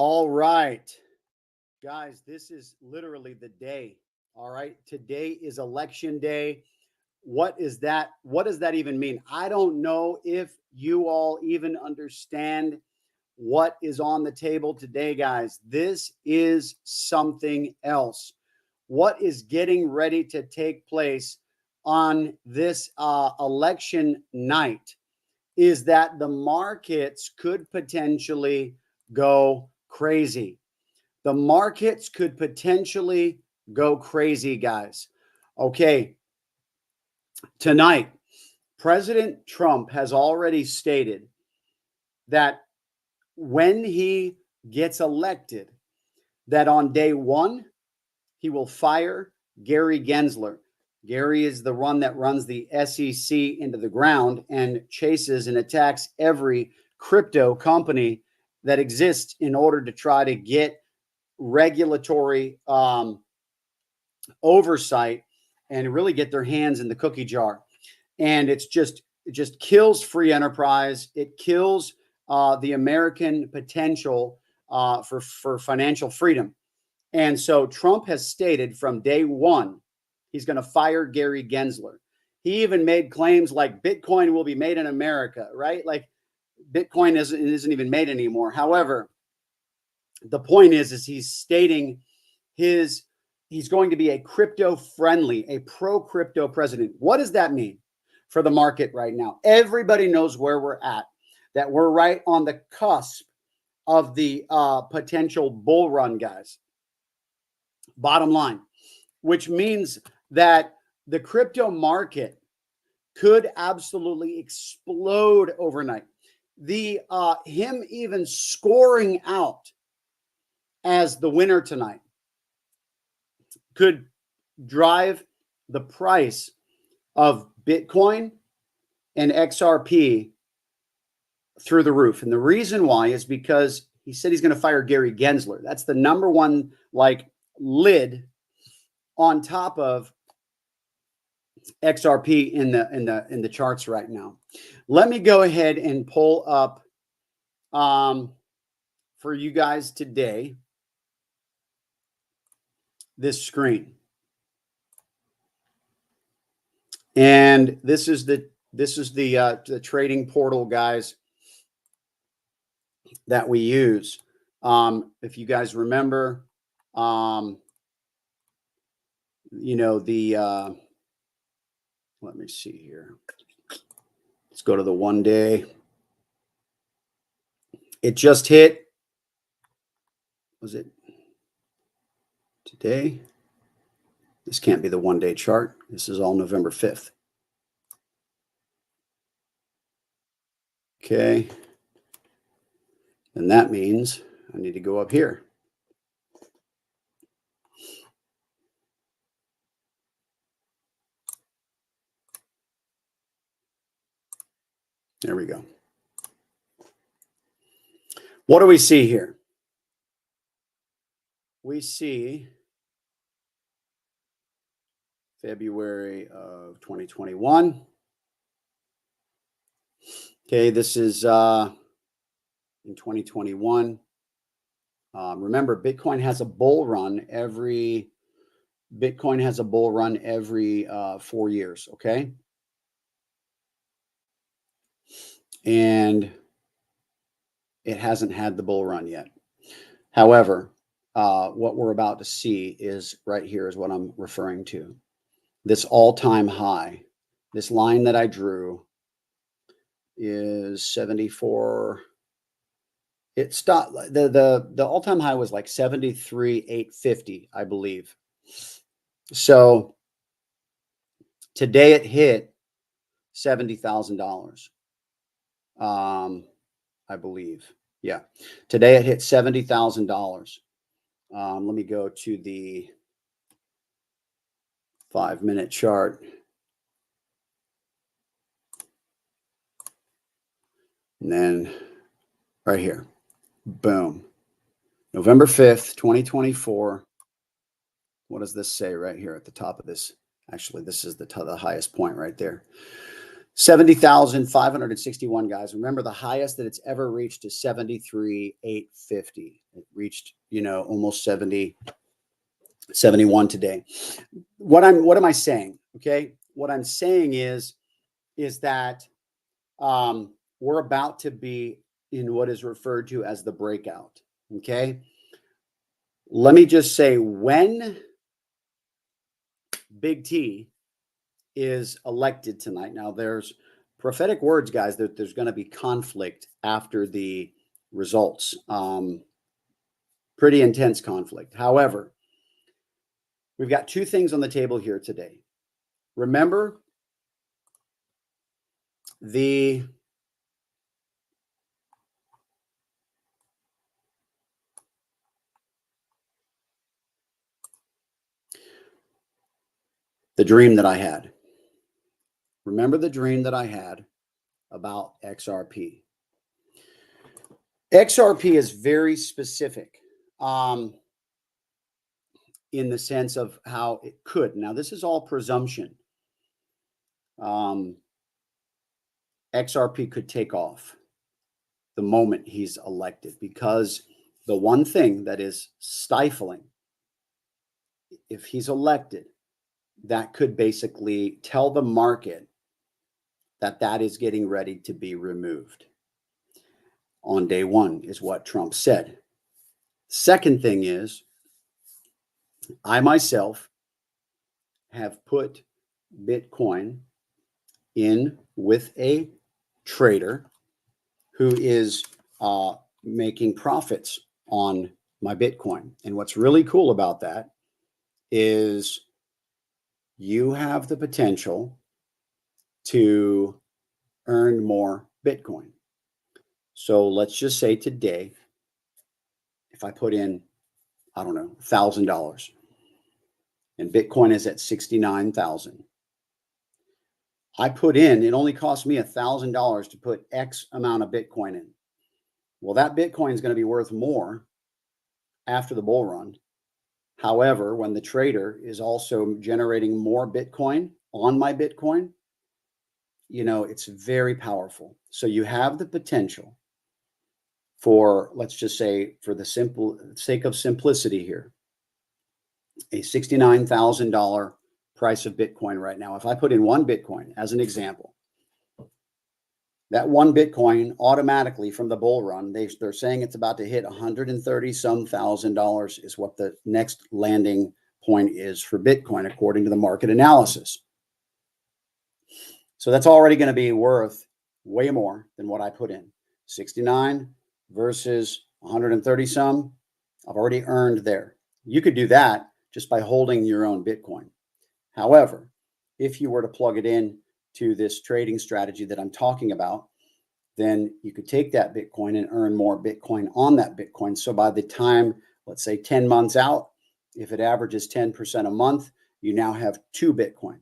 All right, guys, this is literally the day. All right, today is election day. What is that? What does that even mean? I don't know if you all even understand what is on the table today, guys. This is something else. What is getting ready to take place on this election night is that the markets could potentially go crazy. The markets could potentially go crazy, guys. Okay, tonight, President Trump has already stated that when he gets elected, that on day one, he will fire Gary Gensler. Gary is the one that runs the SEC into the ground and chases and attacks every crypto company that exists in order to try to get regulatory oversight and really get their hands in the cookie jar. And it just kills free enterprise. It kills the American potential for financial freedom. And so Trump has stated from day one, he's going to fire Gary Gensler. He even made claims like Bitcoin will be made in America, right? Like Bitcoin isn't even made anymore. However, the point is he's stating he's going to be a crypto friendly, a pro crypto president. What does that mean for the market right now? Everybody knows where we're at, that we're right on the cusp of the potential bull run, guys. Bottom line, which means that the crypto market could absolutely explode overnight. The him even scoring out as the winner tonight could drive the price of Bitcoin and XRP through the roof. And the reason why is because he said he's going to fire Gary Gensler. That's the number one lid on top of XRP in the charts right now. Let me go ahead and pull up for you guys today this screen. And this is the trading portal, guys, that we use. If you guys remember, let me see here. Let's go to the 1 day. It just hit. Was it today? This can't be the 1 day chart. This is all November 5th. Okay. And that means I need to go up here. There we go. What do we see here? We see February of 2021. Okay, this is in 2021. Remember, Bitcoin has a bull run every 4 years, okay? And it hasn't had the bull run yet. However, what we're about to see is right here is what I'm referring to. This all-time high, this line that I drew is 74. It stopped. The all-time high was like 73,850, I believe. So today it hit $70,000. I believe. Yeah. Today it hit $70,000. Let me go to the 5-minute chart. And then right here, boom. November 5th, 2024. What does this say right here at the top of this? Actually, this is the highest point right there. 70,561 guys. Remember, the highest that it's ever reached is 73,850. It reached, almost 71 today. What am I saying? Okay. What I'm saying is that we're about to be in what is referred to as the breakout. Okay. Let me just say, when Big T is elected tonight, now there's prophetic words, guys, that there's going to be conflict after the results. Pretty intense conflict. However, we've got two things on the table here today. Remember the dream that I had. Remember the dream that I had about XRP. XRP is very specific in the sense of how it could. Now, this is all presumption. XRP could take off the moment he's elected, because the one thing that is stifling, if he's elected, that could basically tell the market that is getting ready to be removed on day one, is what Trump said. Second thing is, I myself have put Bitcoin in with a trader who is making profits on my Bitcoin. And what's really cool about that is you have the potential to earn more Bitcoin. So let's just say today, if I put in, I don't know, $1,000, and Bitcoin is at 69,000. I put in, it only cost me $1,000 to put X amount of Bitcoin in. Well, that Bitcoin is going to be worth more after the bull run. However, when the trader is also generating more Bitcoin on my Bitcoin, it's very powerful. So you have the potential for, let's just say, for the sake of simplicity here, a $69,000 price of Bitcoin right now. If I put in one Bitcoin as an example, that one Bitcoin automatically from the bull run, they're saying it's about to hit 130 some $1,000 is what the next landing point is for Bitcoin, according to the market analysis. So that's already going to be worth way more than what I put in. 69 versus 130 some, I've already earned there. You could do that just by holding your own Bitcoin. However, if you were to plug it in to this trading strategy that I'm talking about, then you could take that Bitcoin and earn more Bitcoin on that Bitcoin. So by the time, let's say 10 months out, if it averages 10% a month, you now have 2 Bitcoin.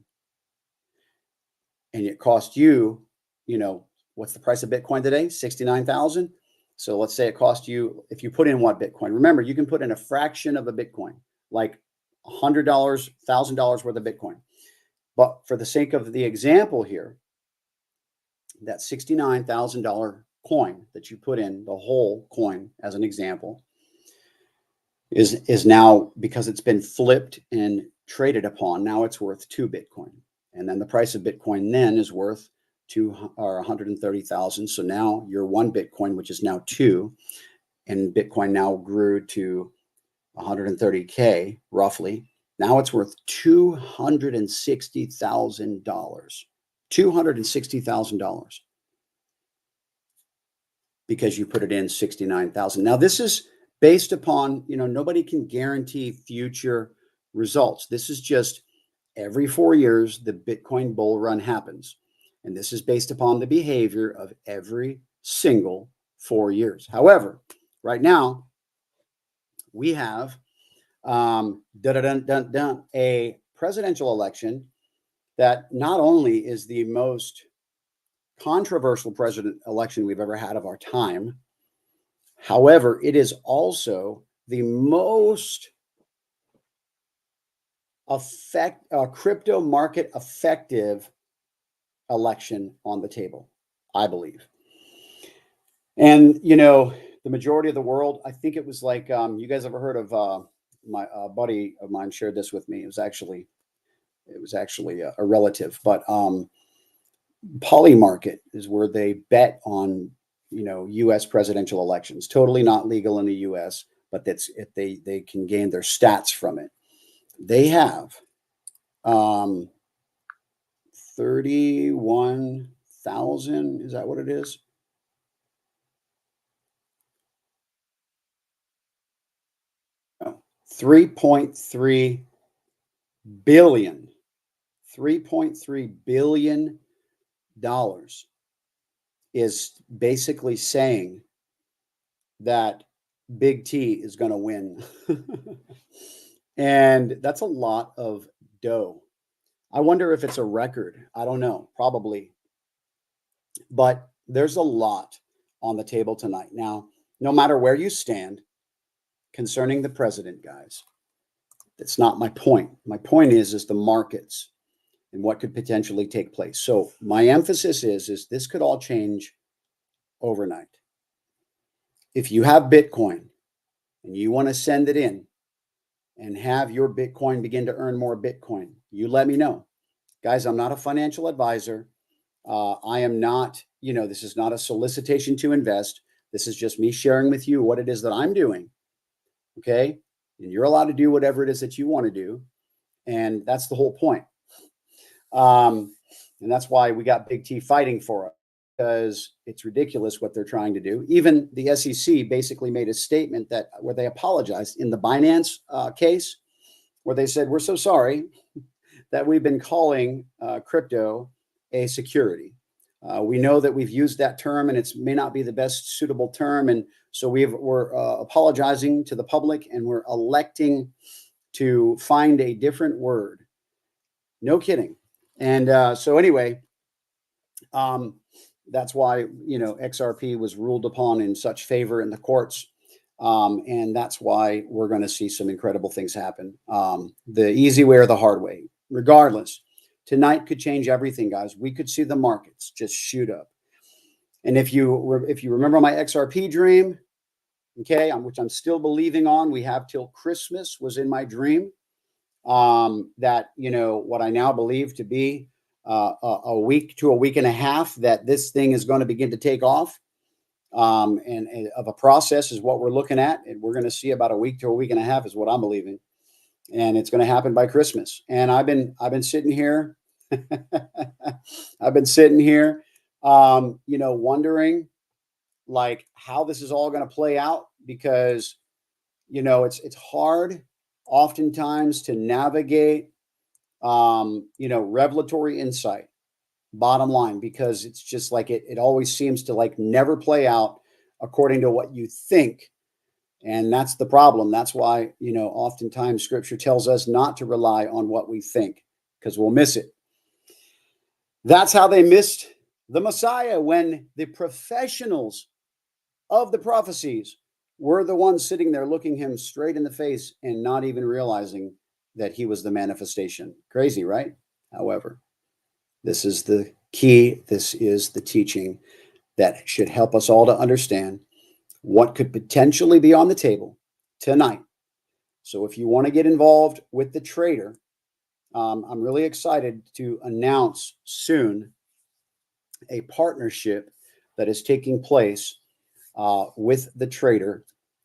And it cost you, what's the price of Bitcoin today? 69,000. So let's say it cost you, if you put in what Bitcoin, remember, you can put in a fraction of a Bitcoin, like $100, $1,000 worth of Bitcoin. But for the sake of the example here, that $69,000 coin that you put in, the whole coin as an example, is now, because it's been flipped and traded upon, now it's worth 2 Bitcoin. And then the price of Bitcoin then is worth 130,000. So now your 1 Bitcoin, which is now 2, and Bitcoin now grew to 130K roughly. Now it's worth $260,000. $260,000 because you put it in 69,000. Now this is based upon, nobody can guarantee future results. This is just every 4 years the Bitcoin bull run happens. And this is based upon the behavior of every single 4 years. However, right now we have a presidential election that not only is the most controversial president election we've ever had of our time, however, it is also the most crypto market effective election on the table, I believe. And, you know, the majority of the world, I think it was like, you guys ever heard of my buddy of mine shared this with me. It was actually a relative, but poly market is where they bet on, you know, U.S. presidential elections. Totally not legal in the U.S., but that's if they can gain their stats from it. They have 31,000. Is that what it is? No, 3.3 billion. $3.3 billion is basically saying that Big T is going to win. And that's a lot of dough. I wonder if it's a record. I don't know, probably. But there's a lot on the table tonight. Now, no matter where you stand concerning the president, guys, that's not my point. My point is the markets and what could potentially take place. So my emphasis is this could all change overnight. If you have Bitcoin and you want to send it in and have your Bitcoin begin to earn more Bitcoin, you let me know. Guys, I'm not a financial advisor. I am not, you know, this is not a solicitation to invest. This is just me sharing with you what it is that I'm doing. Okay. And you're allowed to do whatever it is that you want to do. And that's the whole point. And that's why we got Big T fighting for it, because it's ridiculous what they're trying to do. Even the SEC basically made a statement that where they apologized in the Binance case, where they said, we're so sorry that we've been calling crypto a security. We know that we've used that term and it may not be the best suitable term. And so we're apologizing to the public and we're electing to find a different word. No kidding. And so anyway, that's why, you know, XRP was ruled upon in such favor in the courts. And that's why we're going to see some incredible things happen. The easy way or the hard way, regardless, tonight could change everything, guys. We could see the markets just shoot up. And if you remember my XRP dream, okay, which I'm still believing on, we have till Christmas was in my dream. That, you know, what I now believe to be a week to a week and a half that this thing is going to begin to take off. And of a process is what we're looking at. And we're going to see about a week to a week and a half is what I'm believing. And it's going to happen by Christmas. And I've been sitting here. I've been sitting here, you know, wondering like how this is all going to play out, because, you know, it's hard oftentimes to navigate, you know, revelatory insight, bottom line, because it's just like it always seems to like never play out according to what you think. And that's the problem. That's why, you know, oftentimes scripture tells us not to rely on what we think, because we'll miss it. That's how they missed the Messiah, when the professionals of the prophecies were the ones sitting there looking him straight in the face and not even realizing that he was the manifestation. Crazy, right? However, this is the key. This is the teaching that should help us all to understand what could potentially be on the table tonight. So if you want to get involved with the trader, I'm really excited to announce soon a partnership that is taking place with the trader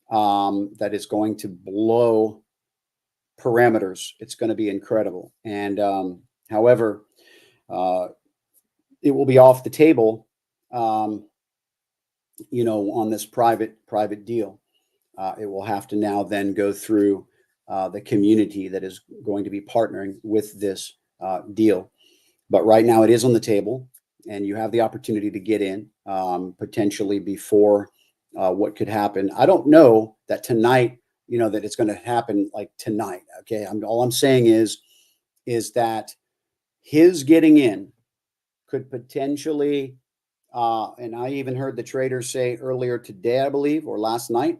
that is going to blow parameters. It's going to be incredible. And however, it will be off the table, you know, on this private deal. It will have to now then go through the community that is going to be partnering with this deal. But right now it is on the table, and you have the opportunity to get in potentially before what could happen. I don't know that tonight, you know, that it's going to happen like tonight. Okay. All I'm saying is that his getting in could potentially, and I even heard the traders say earlier today, I believe, or last night,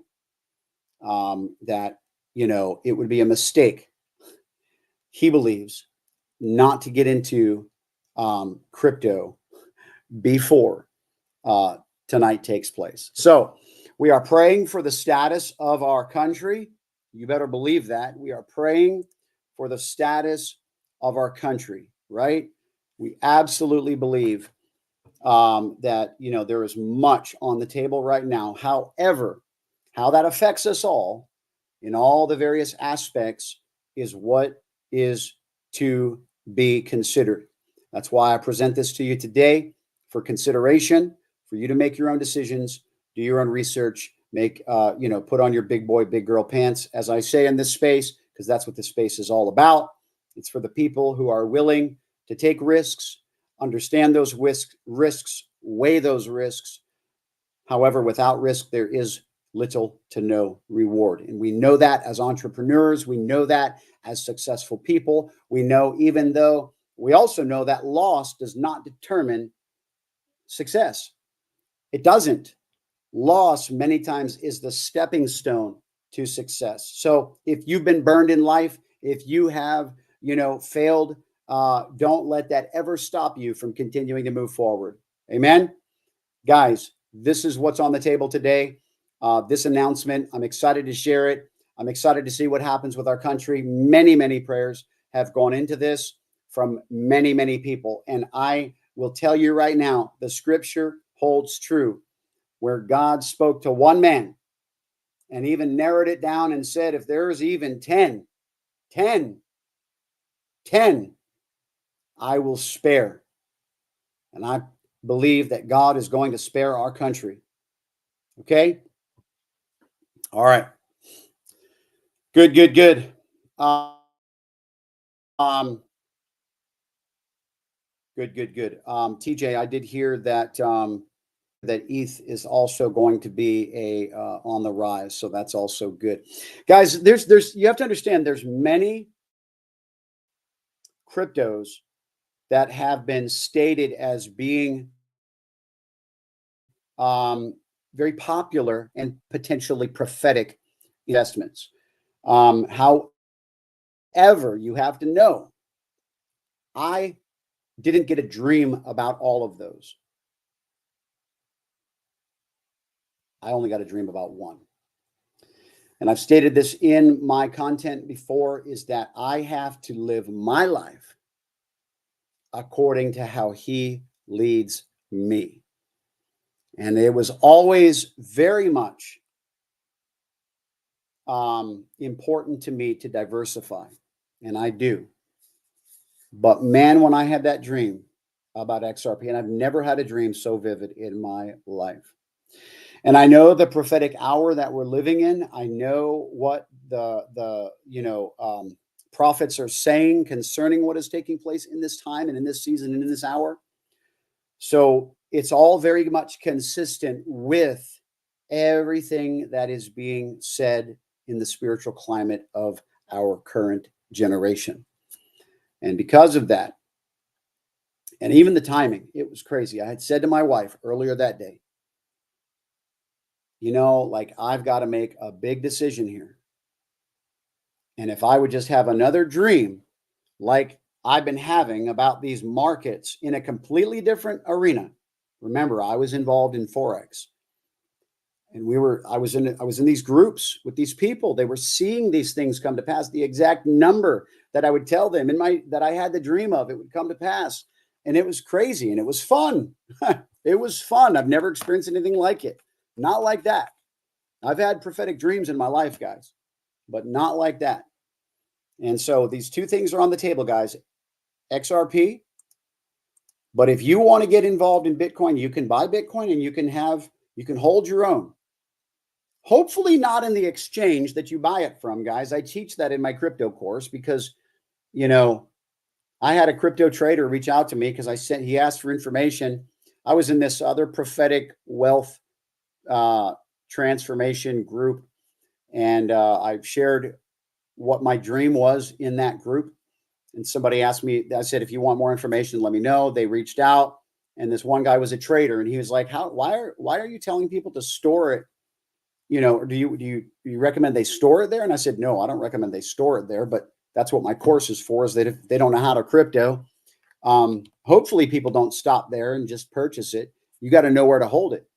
that, you know, it would be a mistake, he believes, not to get into crypto before tonight takes place. So we are praying for the status of our country. You better believe that. We are praying for the status of our country, right? We absolutely believe that, there is much on the table right now. However, how that affects us all in all the various aspects is what is to be considered. That's why I present this to you today for consideration, for you to make your own decisions, do your own research, put on your big boy, big girl pants, as I say in this space, because that's what this space is all about. It's for the people who are willing to take risks, understand those risks, weigh those risks. However, without risk, there is little to no reward. And we know that as entrepreneurs, we know that as successful people, we know, even though we also know that loss does not determine success. It doesn't. Loss many times is the stepping stone to success. So if you've been burned in life, if you have, failed, don't let that ever stop you from continuing to move forward. Amen. Guys, this is what's on the table today. This announcement, I'm excited to share it. I'm excited to see what happens with our country. Many, many prayers have gone into this from many, many people. And I will tell you right now, the scripture holds true, where God spoke to one man and even narrowed it down and said, if there's even 10, I will spare. And I believe that God is going to spare our country. Okay? All right. Good. Good. TJ, I did hear that that ETH is also going to be on the rise, so that's also good. Guys, there's you have to understand, there's many cryptos that have been stated as being very popular and potentially prophetic investments. However, you have to know, I didn't get a dream about all of those. I only got a dream about one. And I've stated this in my content before, is that I have to live my life according to how he leads me. And it was always very much important to me to diversify. And I do. But man, when I had that dream about XRP, and I've never had a dream so vivid in my life. And I know the prophetic hour that we're living in. I know what the prophets are saying concerning what is taking place in this time and in this season and in this hour. So it's all very much consistent with everything that is being said in the spiritual climate of our current generation. And because of that, and even the timing, it was crazy. I had said to my wife earlier that day, I've got to make a big decision here. And if I would just have another dream like I've been having about these markets in a completely different arena. Remember, I was involved in Forex. And I was in these groups with these people. They were seeing these things come to pass. The exact number that I would tell them that I had the dream of, it would come to pass. And it was crazy and it was fun. It was fun. I've never experienced anything like it. Not like that. I've had prophetic dreams in my life, guys, but not like that. And so these two things are on the table, guys. XRP. But if you want to get involved in Bitcoin, you can buy Bitcoin and you can hold your own. Hopefully not in the exchange that you buy it from, guys. I teach that in my crypto course because, I had a crypto trader reach out to me because he asked for information. I was in this other prophetic wealth transformation group, and I've shared what my dream was in that group. And somebody asked me, I said, if you want more information, let me know. They reached out, and this one guy was a trader, and he was like, why are you telling people to store it? Or do you recommend they store it there? And I said, no, I don't recommend they store it there, but that's what my course is for, is that if they don't know how to crypto, Hopefully people don't stop there and just purchase it. You got to know where to hold it.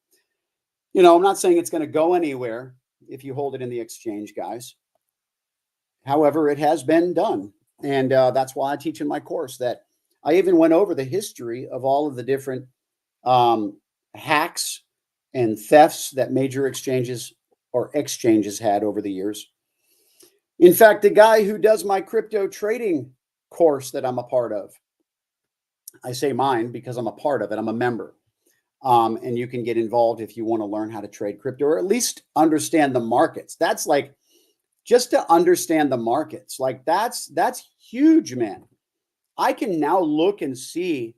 You know, I'm not saying it's going to go anywhere if you hold it in the exchange, guys. However, it has been done. And that's why I teach in my course that I even went over the history of all of the different hacks and thefts that major exchanges or exchanges had over the years. In fact, the guy who does my crypto trading course that I'm a part of, I say mine because I'm a part of it. I'm a member. And you can get involved if you want to learn how to trade crypto or at least understand the markets. That's like just to understand the markets. Like that's huge, man. I can now look and see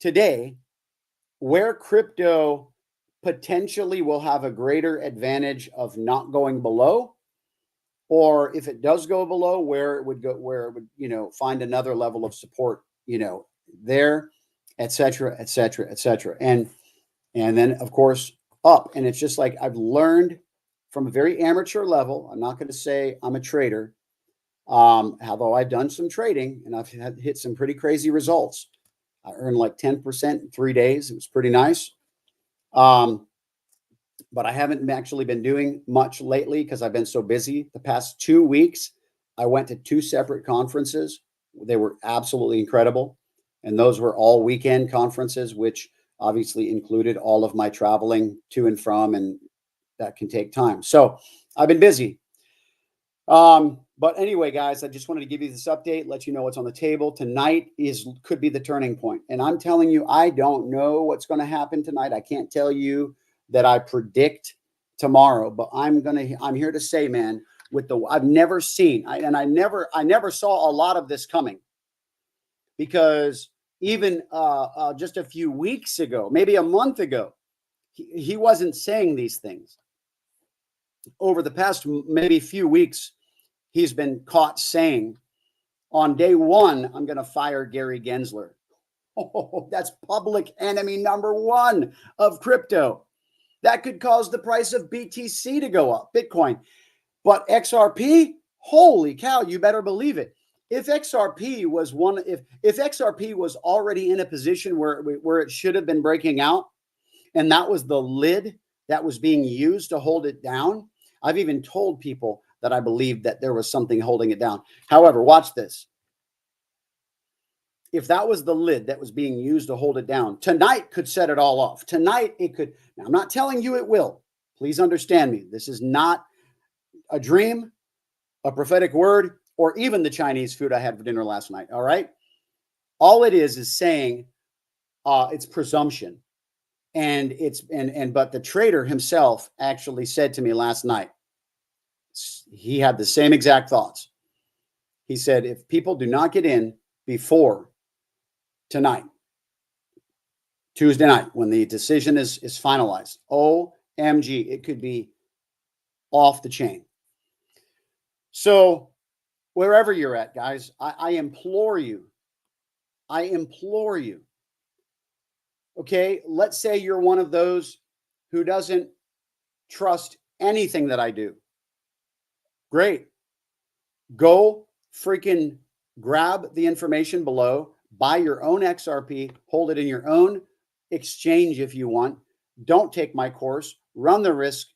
today where crypto potentially will have a greater advantage of not going below, or if it does go below, where it would go, where it would, you know, find another level of support, you know, there, et cetera, et cetera, et cetera. And then of course up. And it's just like I've learned from a very amateur level. I'm not going to say I'm a trader, although I've done some trading and I've hit some pretty crazy results. I earned like 10% in 3 days. It was pretty nice. But I haven't actually been doing much lately because I've been so busy. The past 2 weeks, I went to 2 separate conferences. They were absolutely incredible. And those were all weekend conferences, which obviously included all of my traveling to and from, and that can take time. So I've been busy. But anyway, guys, I just wanted to give you this update, let you know what's on the table. Tonight could be the turning point. And I'm telling you, I don't know what's going to happen tonight. I can't tell you that I predict tomorrow, but I'm here to say, man, I've never seen, I never saw a lot of this coming, because even just a few weeks ago, maybe a month ago, he wasn't saying these things. Over the past maybe few weeks, he's been caught saying, on day one, I'm going to fire Gary Gensler. Oh, that's public enemy number one of crypto. That could cause the price of BTC to go up, Bitcoin. But XRP, holy cow, you better believe it. If XRP was if XRP was already in a position where it should have been breaking out, and that was the lid that was being used to hold it down, I've even told people that I believed that there was something holding it down. However, watch this. If that was the lid that was being used to hold it down, tonight could set it all off. Tonight it could. Now, I'm not telling you it will. Please understand me. This is not a dream, a prophetic word, or even the Chinese food I had for dinner last night. All right. All it is saying it's presumption. And but the trader himself actually said to me last night, he had the same exact thoughts. He said, if people do not get in before tonight, Tuesday night, when the decision is finalized, OMG, it could be off the chain. So wherever you're at, guys, I implore you. Okay, let's say you're one of those who doesn't trust anything that I do. Great. Go freaking grab the information below, buy your own XRP, hold it in your own exchange if you want. Don't take my course, run the risk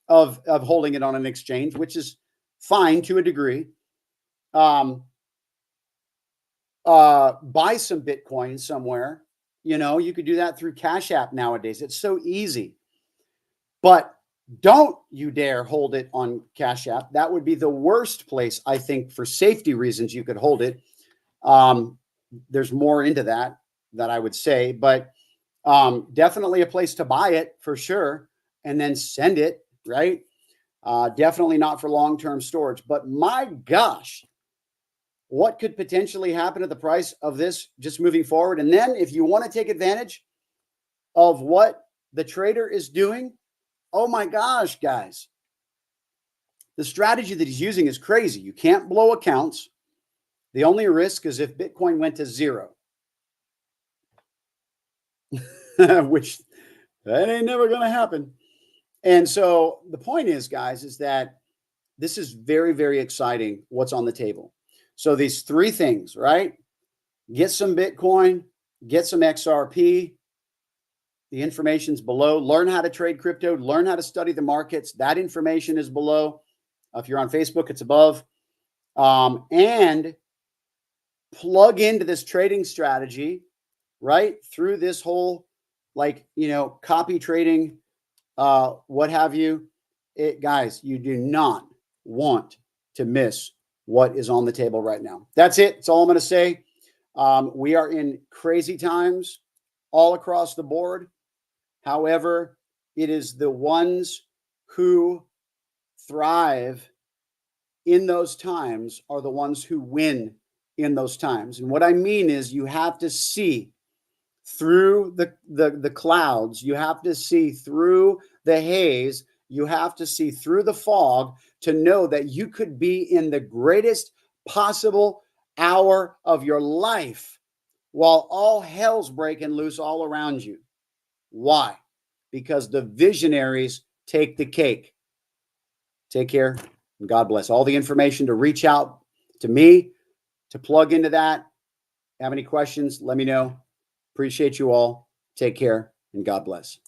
of holding it on an exchange, which is fine to a degree. Buy some Bitcoin somewhere. You know, you could do that through Cash App nowadays. It's so easy. But don't you dare hold it on Cash App. That would be the worst place, I think, for safety reasons you could hold it. There's more into that I would say, but definitely a place to buy it for sure, and then send it, right? Definitely not for long-term storage. But my gosh, what could potentially happen to the price of this just moving forward? And then if you want to take advantage of what the trader is doing, oh my gosh, guys, the strategy that he's using is crazy. You can't blow accounts. The only risk is if Bitcoin went to zero, which that ain't never going to happen. And so the point is, guys, is that this is very, very exciting what's on the table. So these 3 things, right? Get some Bitcoin, get some XRP. The information's below. Learn how to trade crypto, learn how to study the markets. That information is below. If you're on Facebook, it's above. And plug into this trading strategy, right? Through this whole, like, copy trading, what have you. Guys, you do not want to miss what is on the table right now. That's it. That's all I'm going to say. We are in crazy times all across the board. However, it is the ones who thrive in those times are the ones who win in those times. And what I mean is you have to see through the clouds. You have to see through the haze. You have to see through the fog to know that you could be in the greatest possible hour of your life while all hell's breaking loose all around you. Why? Because the visionaries take the cake. Take care and God bless. All the information to reach out to me, to plug into that. Have any questions? Let me know. Appreciate you all. Take care and God bless.